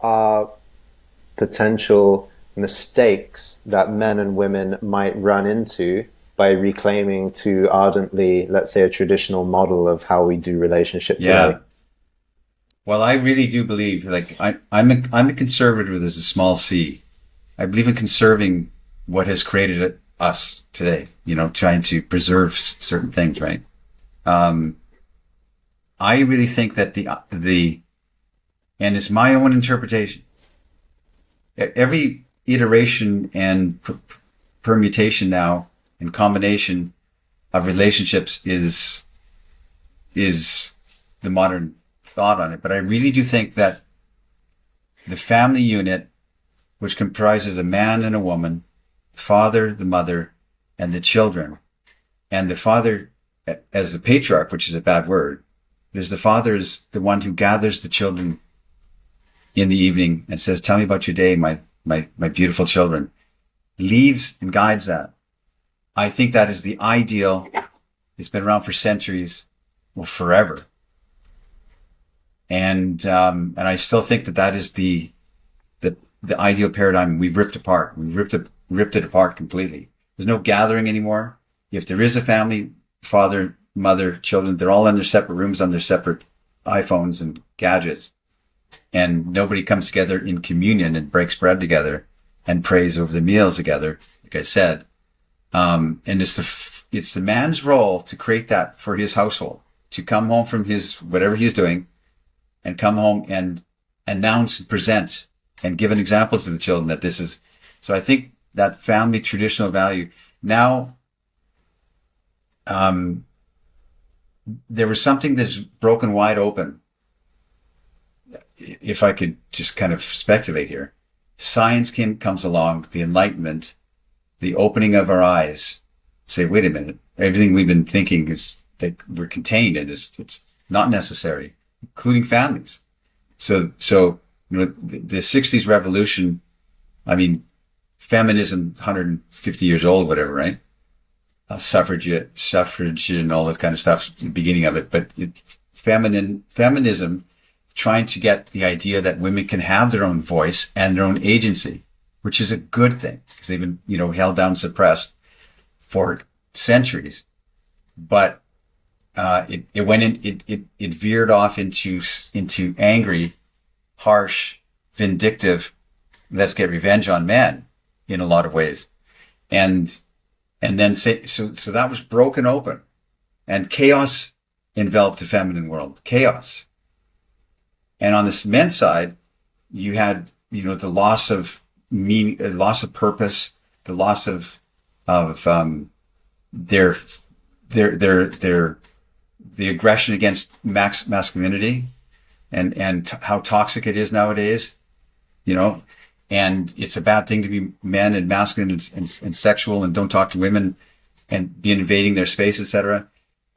are potential mistakes that men and women might run into by reclaiming too ardently, let's say, a traditional model of how we do relationship today? Yeah. Well, I really do believe, like, I'm a conservative with a small c. I believe in conserving what has created us today, trying to preserve certain things, right? Um, I really think that and it's my own interpretation, every iteration and permutation now and combination of relationships is the modern thought on it. But I really do think that the family unit, which comprises a man and a woman, the father, the mother, and the children, and the father as the patriarch, which is a bad word, because the father is the one who gathers the children in the evening and says, "Tell me about your day, my beautiful children," leads and guides that. I think that is the ideal. It's been around for centuries, well, forever. And I still think that is the ideal paradigm we've ripped apart. We've ripped it apart completely. There's no gathering anymore. If there is a family, father, mother, children, they're all in their separate rooms on their separate iPhones and gadgets. And nobody comes together in communion and breaks bread together and prays over the meals together, like I said. And it's the man's role to create that for his household, to come home from his whatever he's doing and come home and announce and present and give an example to the children that this is. So I think that family traditional value now, there was something that's broken wide open. If I could just kind of speculate here, science comes along, the Enlightenment, the opening of our eyes, say, wait a minute, everything we've been thinking is that we're contained and it's not necessary, including families. So the 60s revolution, I mean, feminism, 150 years old, whatever, right? Suffrage and all that kind of stuff, the beginning of it. But feminism, trying to get the idea that women can have their own voice and their own agency, which is a good thing because they've been, held down, suppressed for centuries. But it went in, it veered off into angry, harsh, vindictive, let's get revenge on men in a lot of ways. And then so that was broken open, and chaos enveloped the feminine world, chaos. And on this men's side, you had, the loss of meaning, loss of purpose, the loss of their the aggression against masculinity and how toxic it is nowadays, and it's a bad thing to be men and masculine and sexual and don't talk to women and be invading their space, etc.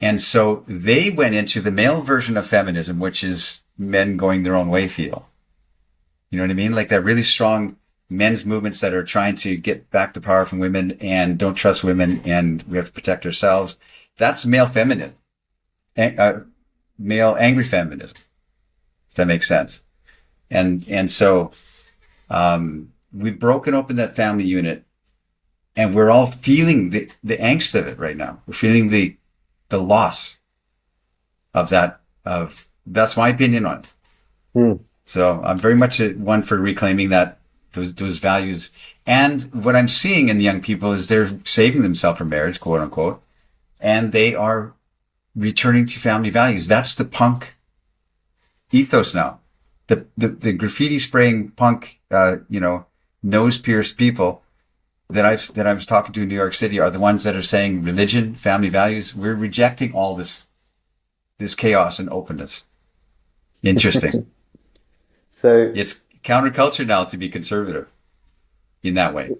And so they went into the male version of feminism, which is men going their own way feel. You know what I mean? Like that really strong men's movements that are trying to get back the power from women and don't trust women and we have to protect ourselves. That's male feminine, male angry feminism, if that makes sense. And so we've broken open that family unit and we're all feeling the angst of it right now. We're feeling the loss of that, that's my opinion on it. Hmm. So I'm very much one for reclaiming those values. And what I'm seeing in the young people is they're saving themselves from marriage, quote unquote, and they are returning to family values. That's the punk ethos now. The graffiti spraying punk, nose pierced people that I was talking to in New York City are the ones that are saying religion, family values. We're rejecting all this chaos and openness. Interesting. So It's counterculture now to be conservative in that way.